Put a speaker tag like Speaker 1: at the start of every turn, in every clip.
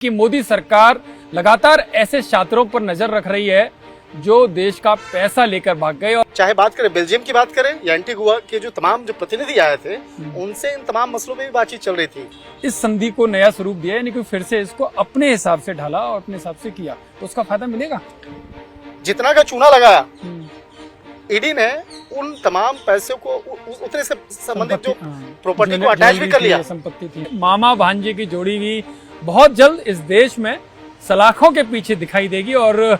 Speaker 1: कि मोदी सरकार लगातार ऐसे छात्रों पर नजर रख रही है जो देश का पैसा लेकर भाग गए। और
Speaker 2: चाहे बात करें बेल्जियम की बात करें या एंटीगुआ के जो तमाम जो प्रतिनिधि आए थे उनसे इन तमाम मसलों पे भी बातचीत चल रही थी।
Speaker 1: इस संधि को नया स्वरूप दिया, यानी कि फिर से इसको अपने हिसाब से ढाला और अपने हिसाब से किया, तो उसका फायदा मिलेगा।
Speaker 2: जितना का चूना लगाया ईडी ने उन तमाम पैसे को उतने से संबंधित जो प्रॉपर्टी को अटैच भी कर लिया।
Speaker 1: संपत्ति थी मामा भांजे की जोड़ी भी बहुत जल्द इस देश में सलाखों के पीछे दिखाई देगी। और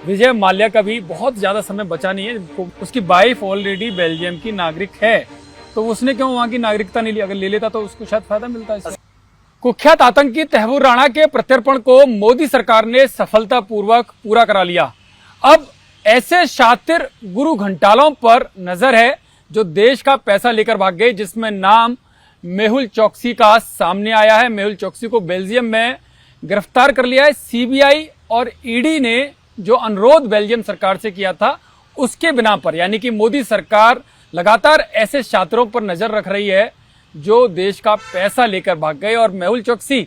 Speaker 1: विजय माल्या का भी बहुत ज्यादा समय बचा नहीं है। उसकी वाइफ ऑलरेडी बेल्जियम की नागरिक है, तो उसने क्यों वहां की नागरिकता नहीं ली? अगर ले लेता तो उसको शायद फायदा मिलता है। कुख्यात आतंकी तहव्वुर राणा के प्रत्यर्पण को मोदी सरकार ने सफलतापूर्वक पूरा करा लिया। अब ऐसे शातिर गुरु घंटालों पर नजर है जो देश का पैसा लेकर भाग गए, जिसमें नाम मेहुल चोकसी का सामने आया है। मेहुल चोकसी को बेल्जियम में गिरफ्तार कर लिया है सीबीआई और ईडी ने, जो अनुरोध बेल्जियम सरकार से किया था उसके बिना पर। यानी कि मोदी सरकार लगातार ऐसे छात्रों पर नजर रख रही है जो देश का पैसा लेकर भाग गए। और मेहुल चोकसी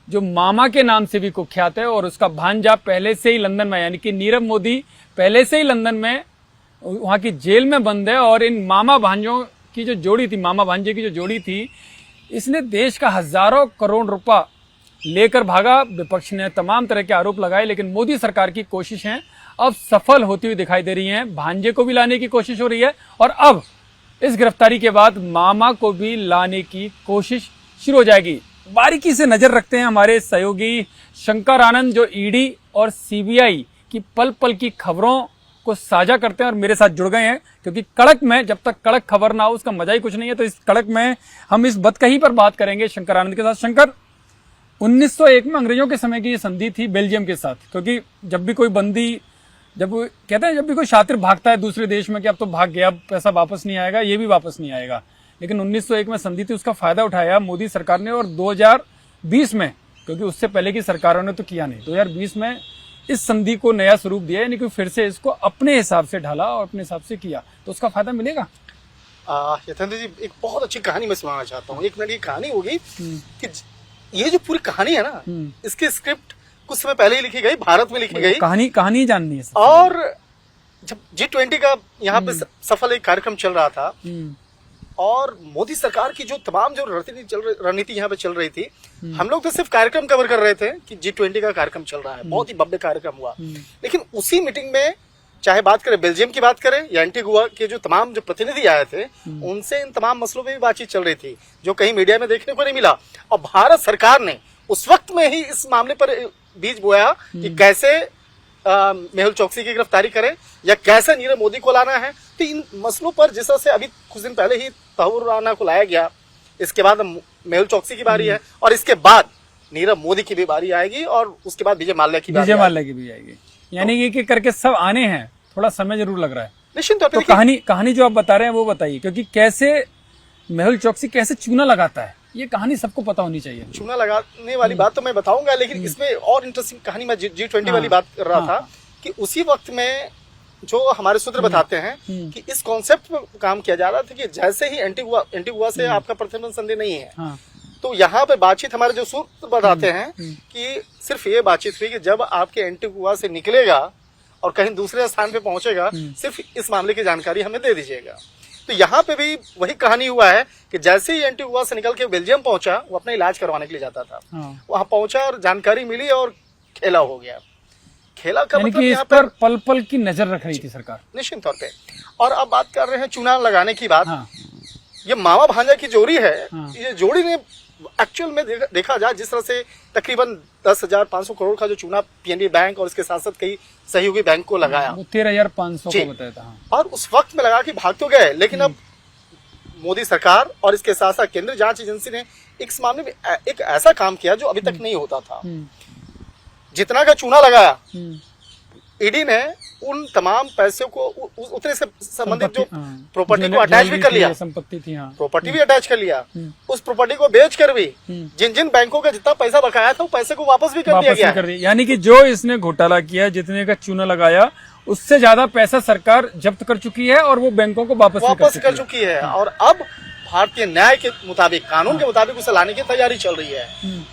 Speaker 1: जो मामा के नाम से भी कुख्यात है, और उसका भांजा पहले से ही लंदन में, यानी कि नीरव मोदी पहले से ही लंदन में वहां की जेल में बंद है। और इन मामा भांजों की जो जोड़ी थी, मामा भांजे की जो जोड़ी थी, इसने देश का हजारों करोड़ रुपया लेकर भागा। विपक्ष ने तमाम तरह के आरोप लगाए, लेकिन मोदी सरकार की कोशिशें अब सफल होती हुई दिखाई दे रही हैं। भांजे को भी लाने की कोशिश हो रही है और अब इस गिरफ्तारी के बाद मामा को भी लाने की कोशिश शुरू हो जाएगी। बारीकी से नजर रखते हैं हमारे सहयोगी शंकर आनंद, जो ईडी और सीबीआई की पल पल की खबरों को साझा करते हैं और मेरे साथ जुड़ गए हैं, क्योंकि कड़क में जब तक कड़क खबर ना हो उसका मजा ही कुछ नहीं है। तो इस कड़क में हम इस बतकही पर बात करेंगे शंकर आनंद के साथ। शंकर, 1901 में अंग्रेजों के समय की ये संधि थी बेल्जियम के साथ, क्योंकि जब भी कोई बंदी, जब कहते हैं जब भी कोई शातिर भागता है दूसरे देश में कि अब तो भाग गया, अब पैसा वापस नहीं आएगा, ये भी वापस नहीं आएगा, लेकिन 1901 में संधि थी, उसका फायदा उठाया मोदी सरकार ने। और 2020 में, क्योंकि उससे पहले की सरकारों ने तो किया नहीं, 2020 में इस संधि को नया स्वरूप दिया, यानी कि फिर से इसको अपने हिसाब से ढाला और अपने हिसाब से किया, तो उसका फायदा मिलेगा।
Speaker 2: यथेंद्र जी, एक बहुत अच्छी कहानी मैं सुनाना चाहता हूँ। 1 मिनट की कहानी होगी कि ये जो पूरी कहानी है ना, इसकी स्क्रिप्ट कुछ समय पहले ही लिखी गई, भारत में लिखी गई।
Speaker 1: कहानी जाननी है।
Speaker 2: और जब G20 का यहाँ पे सफल एक कार्यक्रम चल रहा था और मोदी सरकार की जो तमाम जो रणनीति यहाँ पे चल रही थी, हम लोग तो सिर्फ कार्यक्रम कवर कर रहे थे कि G20 का कार्यक्रम चल रहा है, बहुत ही भव्य कार्यक्रम हुआ। लेकिन उसी मीटिंग में, चाहे बात करें बेल्जियम की बात करें या एंटीगुआ के जो तमाम जो प्रतिनिधि आए थे, उनसे इन तमाम मसलों पे भी बातचीत चल रही थी, जो कहीं मीडिया में देखने को नहीं मिला। और भारत सरकार ने उस वक्त में ही इस मामले पर बीज बोया कि कैसे मेहुल चोकसी की गिरफ्तारी करें या कैसे नीरव मोदी को लाना है। तो इन मसलों पर जिस तरह से अभी कुछ दिन पहले ही तहव्वुर राणा को लाया गया, इसके बाद मेहुल चोकसी की बारी है और इसके बाद नीरव मोदी की भी बारी आएगी और उसके बाद विजय माल्या की भी आएगी।
Speaker 1: यानी कि करके सब आने हैं, थोड़ा समय जरूर लग रहा है
Speaker 2: निश्चित तौर
Speaker 1: पे। तो कहानी जो आप बता रहे हैं वो बताइए, क्योंकि कैसे मेहुल चोकसी कैसे चूना लगाता है, ये कहानी सबको पता होनी चाहिए।
Speaker 2: चूना लगाने वाली बात तो मैं बताऊंगा, लेकिन इसमें और इंटरेस्टिंग कहानी मैं G20 वाली बात कर रहा था कि उसी वक्त में जो हमारे सूत्र बताते हैं कि इस कॉन्सेप्ट पे काम किया जा रहा था कि जैसे ही एंटीगुआ से आपका प्रतिबंध संधि नहीं है, तो यहाँ पे बातचीत हमारे जो सूत्र बताते हैं कि सिर्फ ये बातचीत हुई कि जब आपके एंटीगुआ से निकलेगा और कहीं दूसरे स्थान पे पहुंचेगा, सिर्फ इस मामले की जानकारी हमें दे दीजिएगा। तो यहाँ पे भी वही कहानी हुआ है कि जैसे ही एंटीगुआ से निकल के बेल्जियम पहुंचा, वो अपना इलाज करवाने के लिए जाता था, वहां पहुंचा और जानकारी मिली और खेला हो गया। खेला का मतलब
Speaker 1: इस पर पल पल की नजर रख रही थी सरकार,
Speaker 2: निश्चित तौर पे। और अब बात कर रहे हैं चूना लगाने की बात। ये मामा भांजा की जोड़ी है, ये जोड़ी ने एक्चुअल में देखा जाए जिस तरह से तकरीबन 10,500 करोड़ का जो चूना PNB बैंक और इसके साथ साथ कई सहयोगी बैंक को लगाया,
Speaker 1: 13,500 को बताया था।
Speaker 2: और उस वक्त में लगा कि भाग तो गए, लेकिन अब मोदी सरकार और इसके साथ साथ केंद्रीय जांच एजेंसी ने इस मामले में एक ऐसा काम किया जो अभी तक नहीं होता था। जितना का चूना लगाया, ईडी ने उन तमाम पैसे को उतने से संबंधित जो प्रॉपर्टी को अटैच भी कर लिया,
Speaker 1: संपत्ति थी,
Speaker 2: प्रॉपर्टी भी अटैच कर लिया। उस प्रॉपर्टी को बेच कर भी जिन बैंकों का जितना पैसा बकाया था, वो पैसे को वापस भी कर दिया गया।
Speaker 1: यानी कि जो इसने घोटाला किया, जितने का चूना लगाया, उससे ज्यादा पैसा सरकार जब्त कर चुकी है और वो बैंकों को वापस कर चुकी है।
Speaker 2: और अब भारतीय न्याय के मुताबिक, कानून के मुताबिक उसे लाने की तैयारी चल रही है।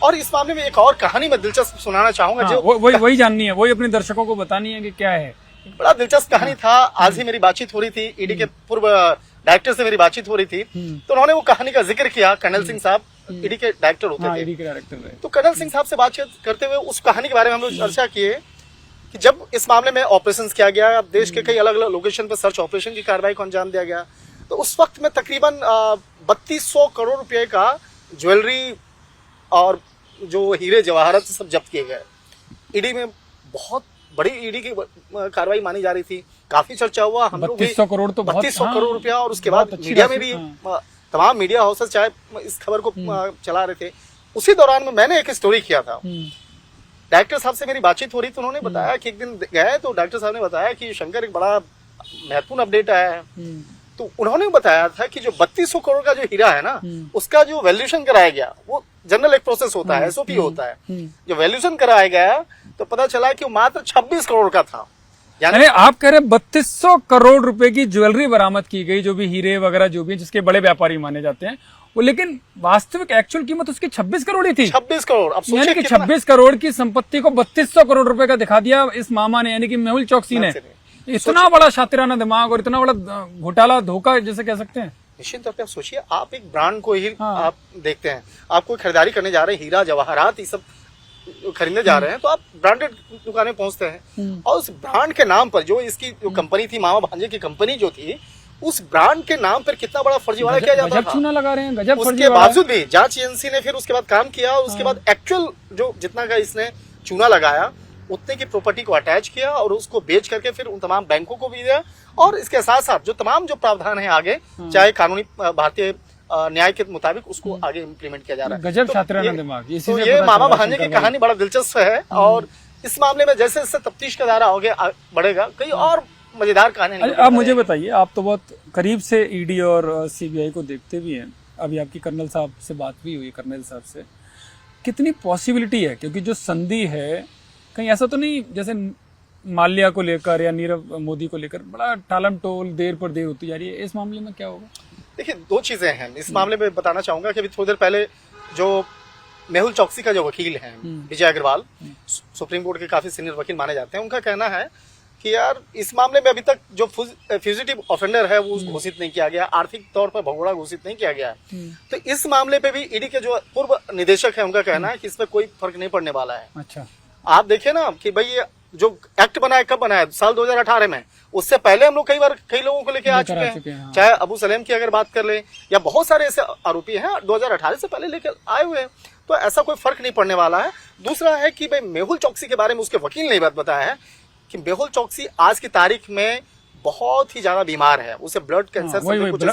Speaker 2: और इस मामले में एक और कहानी मैं दिलचस्प सुनाना चाहूंगा।
Speaker 1: हाँ,
Speaker 2: जो
Speaker 1: वही जाननी है, वही अपने दर्शकों को बतानी है कि क्या है।
Speaker 2: बड़ा दिलचस्प कहानी था। आज ही मेरी बातचीत हो रही थी, ईडी के पूर्व डायरेक्टर से मेरी बातचीत हो रही थी, तो उन्होंने वो कहानी का जिक्र किया। कर्नल सिंह साहब ईडी के डायरेक्टर होते थे।
Speaker 1: ईडी के डायरेक्टर रहे।
Speaker 2: तो कर्नल सिंह साहब से बातचीत करते हुए उस कहानी के बारे में हम लोग चर्चा किए कि जब इस मामले में ऑपरेशन किया गया, देश के कई अलग अलग लोकेशन पर सर्च ऑपरेशन की कार्रवाई को अंजाम दिया गया, तो उस वक्त में तकरीबन 3200 करोड़ रुपए का ज्वेलरी और जो हीरे जवाहरात सब जब्त किए गए। ईडी में बहुत बड़ी ईडी की कार्रवाई मानी जा रही थी, काफी चर्चा हुआ। हम लोग
Speaker 1: 3200 करोड़ तो
Speaker 2: 3200 करोड़ रुपया, और उसके बाद मीडिया में भी तमाम मीडिया हाउसेस चाहे इस खबर को चला रहे थे। उसी दौरान में मैंने एक स्टोरी किया था। डायरेक्टर साहब से मेरी बातचीत हो रही, तो उन्होंने बताया कि एक दिन गए तो डॉक्टर साहब ने बताया कि शंकर एक बड़ा महत्वपूर्ण अपडेट आया है। तो उन्होंने बताया था कि जो 3200 करोड़ का जो हीरा है ना, उसका जो वैल्यूएशन कराया गया, वो जनरल एक प्रोसेस होता है, एसओपी होता है। जो वैल्यूएशन कराया गया तो पता चला कि वो मात्र 26 करोड़ का था।
Speaker 1: यानी आप कह रहे हैं 3200 करोड़ रुपए की ज्वेलरी बरामद की गई, जो भी हीरे वगैरह जो भी जिसके बड़े व्यापारी माने जाते हैं वो, लेकिन वास्तविक एक्चुअल कीमत उसकी 26 करोड़ ही थी।
Speaker 2: 26 करोड़। अब
Speaker 1: यानी कि 26 करोड़ की संपत्ति को 3200 करोड़ रुपए का दिखा दिया इस मामा ने, यानी कि मेहुल चौकसी ने। इतना बड़ा शातिराना दिमाग और इतना बड़ा घोटाला, धोखा जैसे कह सकते हैं।
Speaker 2: निश्चित तौर पे आप सोचिए, आप एक ब्रांड को ही आप देखते हैं, आप कोई खरीदारी करने जा रहे हैं, हीरा जवाहरात ये सब खरीदने जा रहे हैं, तो आप ब्रांडेड दुकानें पहुंचते हैं, और उस ब्रांड के नाम पर जो इसकी जो कंपनी थी, मामा भांजे की कंपनी जो थी, उस ब्रांड के नाम पर कितना बड़ा फर्जीवाड़ा किया जाता था।
Speaker 1: चूना लगा रहे हैं, गजब।
Speaker 2: उसके बावजूद भी जांच एजेंसी ने फिर उसके बाद काम किया, और उसके बाद एक्चुअल जो जितना का इसने चूना लगाया उतने की प्रॉपर्टी को अटैच किया और उसको बेच करके फिर उन तमाम बैंकों को भी दिया। और इसके साथ साथ जो तमाम जो प्रावधान है आगे, चाहे कानूनी भारतीय न्याय के मुताबिक, उसको आगे इम्प्लीमेंट किया जा रहा है।
Speaker 1: गजब शातिराना दिमाग।
Speaker 2: तो ये मामा भांजे की कहानी बड़ा दिलचस्प है, और इस मामले में जैसे जैसे तफ्तीश का दायरा आगे बढ़ेगा, कई और मजेदार कहानी।
Speaker 1: आप मुझे बताइए, आप तो बहुत करीब से ईडी और सीबीआई को देखते भी हैं, अभी आपकी कर्नल साहब से बात भी हुई, कर्नल साहब से, कितनी पॉसिबिलिटी है, क्योंकि जो संधि है कहीं ऐसा तो नहीं जैसे माल्या को लेकर या नीरव मोदी को लेकर बड़ा टालम टोल देर पर देर होती जा रही है, इस मामले में क्या होगा?
Speaker 2: देखिए, दो चीजें हैं इस मामले में। बताना चाहूंगा कि अभी थोड़ी देर पहले जो मेहुल चौकसी का जो वकील है विजय अग्रवाल, सुप्रीम कोर्ट के काफी सीनियर वकील माने जाते हैं, उनका कहना है कि यार इस मामले में अभी तक जो फ्यूजिटिव ऑफेंडर है वो घोषित नहीं किया गया, आर्थिक तौर पर भगोड़ा घोषित नहीं किया गया है। तो इस मामले पे भी ईडी के जो पूर्व निदेशक है उनका कहना है कि इसमें कोई फर्क नहीं पड़ने वाला है।
Speaker 1: अच्छा,
Speaker 2: आप देखिए ना कि भाई ये जो एक्ट बना है कब बना है, साल 2018 में। उससे पहले हम लोग कई बार कई लोगों को लेके आ चुके हैं, हाँ। चाहे अबू सलेम की अगर बात कर ले, या बहुत सारे ऐसे आरोपी हैं 2018 से पहले लेकर आए हुए हैं, तो ऐसा कोई फर्क नहीं पड़ने वाला है। दूसरा है कि भाई मेहुल चौकसी के बारे में उसके वकील ने बात बताया है कि मेहुल चौकसी आज की तारीख में बहुत ही ज्यादा बीमार है, उसे ब्लड कैंसर,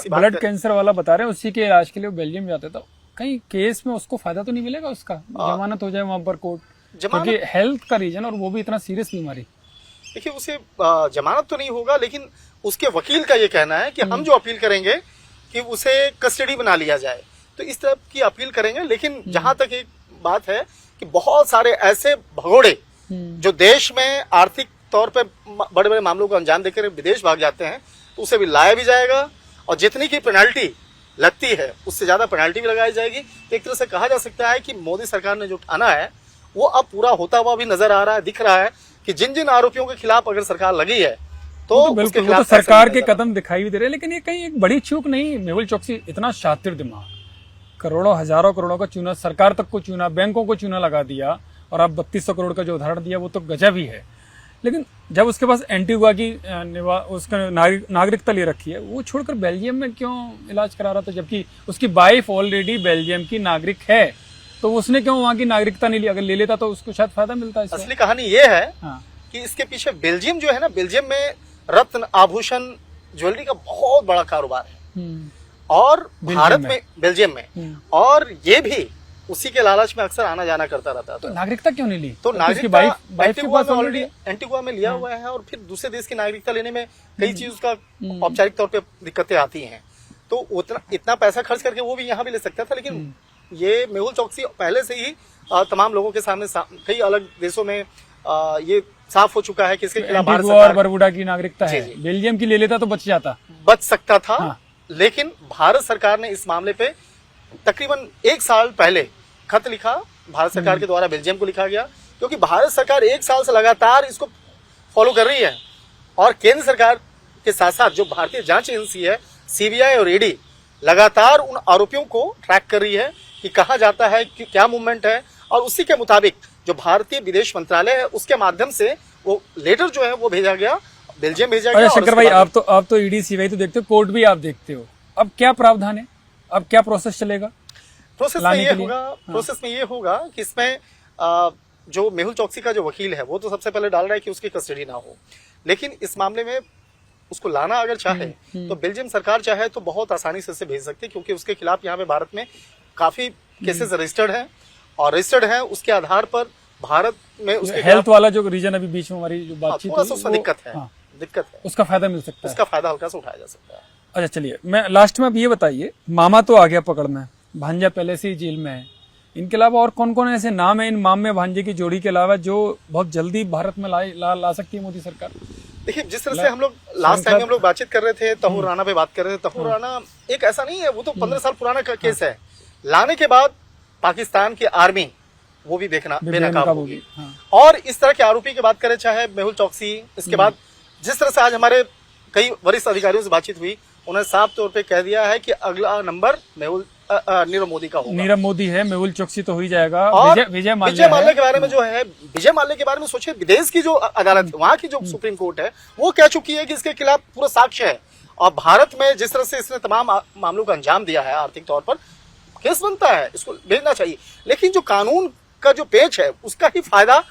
Speaker 1: ब्लड कैंसर वाला बता रहे हैं, उसी के इलाज के लिए बेल्जियम जाते थे। कहीं केस में उसको फायदा तो नहीं मिलेगा, उसका जमानत हो जाए वहां पर कोर्ट, क्योंकि हेल्थ का रीजन और वो भी इतना सीरियस बीमारी।
Speaker 2: देखिए, उसे जमानत तो नहीं होगा, लेकिन उसके वकील का ये कहना है कि हम जो अपील करेंगे कि उसे कस्टडी बना लिया जाए, तो इस तरह की अपील करेंगे। लेकिन जहां तक एक बात है कि बहुत सारे ऐसे भगोड़े जो देश में आर्थिक तौर पे बड़े बड़े मामलों को अंजाम देकर विदेश भाग जाते हैं, तो उसे भी लाया भी जाएगा, और जितनी की पेनल्टी लगती है उससे ज्यादा पेनल्टी भी लगाई जाएगी। एक तरह से कहा जा सकता है कि मोदी सरकार ने जो ठाना है वो अब पूरा होता हुआ भी नजर आ रहा है, दिख रहा है कि जिन जिन आरोपियों के खिलाफ अगर सरकार लगी है तो उसके खिलाफ
Speaker 1: सरकार के कदम दिखाई भी दे रहे हैं। लेकिन ये कहीं एक बड़ी चूक नहीं? मेहुल चौकसी इतना शातिर दिमाग, करोड़ों हजारों करोड़ों का चूना, सरकार तक को चूना, बैंकों को चूना लगा दिया, और अब 3200 करोड़ का जो उदाहरण दिया वो तो गजब ही है। लेकिन जब उसके पास एंटीगुआ की उसका नागरिकता ले रखी है, वो छोड़कर बेल्जियम में क्यों इलाज करा रहा था, जबकि उसकी वाइफ ऑलरेडी बेल्जियम की नागरिक है, तो उसने क्यों वहां की नागरिकता नहीं ली? अगर ले लेता तो उसको शायद फायदा मिलता है।
Speaker 2: असली कहानी ये है
Speaker 1: हाँ।
Speaker 2: कि इसके पीछे बेल्जियम जो है ना, बेल्जियम में रत्न आभूषण ज्वेलरी का बहुत बड़ा कारोबार है, और भारत में बेल्जियम में, और ये भी उसी के लालच में अक्सर आना जाना करता रहता था।
Speaker 1: तो नागरिकता क्यों नहीं ली?
Speaker 2: तो नागरिकता ऑलरेडी एंटीगुआ में लिया हुआ है, और फिर दूसरे देश की नागरिकता लेने में कई चीज का औपचारिक तौर पे दिक्कतें आती हैं, तो इतना पैसा खर्च करके वो भी यहाँ भी ले सकता था। लेकिन ये मेहुल चौकसी पहले से ही तमाम लोगों के सामने कई अलग देशों में ये साफ हो चुका है कि इसके खिलाफ भारत सरकार
Speaker 1: बरबुडा की नागरिकता है, बेल्जियम की ले लेता तो बच सकता था।
Speaker 2: हाँ। लेकिन भारत सरकार ने इस मामले पे तकरीबन 1 साल पहले खत लिखा, भारत सरकार के द्वारा बेल्जियम को लिखा गया, क्योंकि भारत सरकार 1 साल से लगातार इसको फॉलो कर रही है और केंद्र सरकार के साथ साथ जो भारतीय जांच एजेंसी है सीबीआई और ईडी लगातार उन आरोपियों को ट्रैक कर रही है कि कहाँ जाता है, कि क्या मूवमेंट है, और उसी के मुताबिक जो भारतीय विदेश मंत्रालय है उसके माध्यम से वो लेटर जो है वो भेजा गया, बेल्जियम भेजा गया।
Speaker 1: शंकर भाई, आप तो ईडी सीबीआई तो देखते हो, कोर्ट भी आप देखते हो, अब क्या प्रावधान है, अब क्या प्रोसेस चलेगा?
Speaker 2: प्रोसेस में ये होगा कि इसमें जो मेहुल चौकसी का जो वकील है वो तो सबसे पहले डाल रहा है कि उसकी कस्टडी ना हो, लेकिन इस मामले में उसको लाना अगर चाहे तो बेल्जियम सरकार चाहे तो बहुत आसानी से इसे भेज सकती है, क्योंकि उसके खिलाफ यहाँ पे भारत में काफी केसेस रजिस्टर्ड हैं और रजिस्टर्ड हैं। उसके आधार पर भारत में उसके
Speaker 1: हेल्थ वाला जो रीजन अभी बीच में हमारी जो बातचीत
Speaker 2: थोड़ा सा उसमें दिक्कत है,
Speaker 1: उसका फायदा मिल सकता है,
Speaker 2: उसका फायदा हल्का सा उठाया जा सकता है।
Speaker 1: अच्छा चलिए, मैं लास्ट में अब ये बताइए, मामा तो आ गया पकड़ में, भांजा पहले से ही जेल में है, इनके अलावा और कौन कौन ऐसे नाम है इन मामे भांजे की जोड़ी के अलावा जो बहुत जल्दी भारत में ला सकती है मोदी सरकार?
Speaker 2: देखिए, जिस तरह से हम लोग लास्ट टाइम हम लोग बातचीत कर रहे थे, तहूर राणा पे बात कर रहे थे, तहूर राणा एक ऐसा नहीं है, वो तो 15 साल पुराना केस है। लाने के बाद पाकिस्तान की आर्मी वो भी बेनकाब होगी। और इस तरह के आरोपी की बात करें, चाहे मेहुल चौकसी, इसके बाद जिस तरह से आज हमारे कई वरिष्ठ अधिकारियों से बातचीत हुई, उन्होंने साफ तौर पे कह दिया है कि अगला नंबर नीरव मोदी का होगा।
Speaker 1: नीरव मोदी है, मेहुल चौकसी तो हो ही जाएगा। विजय
Speaker 2: माल्या के बारे में जो है, विजय माल्या के बारे में सोचिए, विदेश की जो अदालत है, वहां की जो सुप्रीम कोर्ट है, वो कह चुकी है कि इसके खिलाफ पूरा साक्ष्य है, और भारत में जिस तरह से इसने तमाम मामलों का अंजाम दिया है, आर्थिक तौर पर केस बनता है, इसको भेजना चाहिए। लेकिन जो कानून का जो पेच है उसका ही फायदा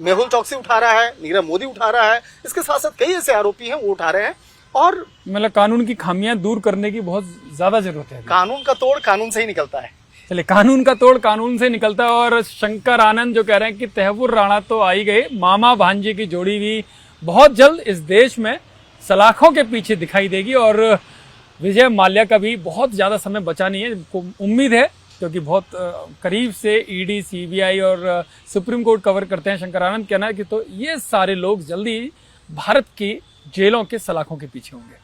Speaker 2: मेहुल चौकसी उठा रहा है, नीरव मोदी उठा रहा है, इसके साथ साथ कई ऐसे आरोपी हैं वो उठा रहे हैं, और
Speaker 1: मतलब कानून की खामियां दूर करने की बहुत ज्यादा जरूरत है।
Speaker 2: कानून का तोड़ कानून से ही निकलता है।
Speaker 1: चलिए, कानून का तोड़ कानून से निकलता है। और शंकर आनंद जो कह रहे हैं कि तहव्वुर राणा तो आ ही गए, मामा भांजे की जोड़ी भी बहुत जल्द इस देश में सलाखों के पीछे दिखाई देगी, और विजय माल्या का भी बहुत ज्यादा समय बचा नहीं है, उम्मीद है, क्योंकि बहुत करीब से ईडी, सीबीआई और सुप्रीम कोर्ट कवर करते हैं। शंकर आनंद कहना है कि तो ये सारे लोग जल्दी भारत की जेलों के सलाखों के पीछे होंगे।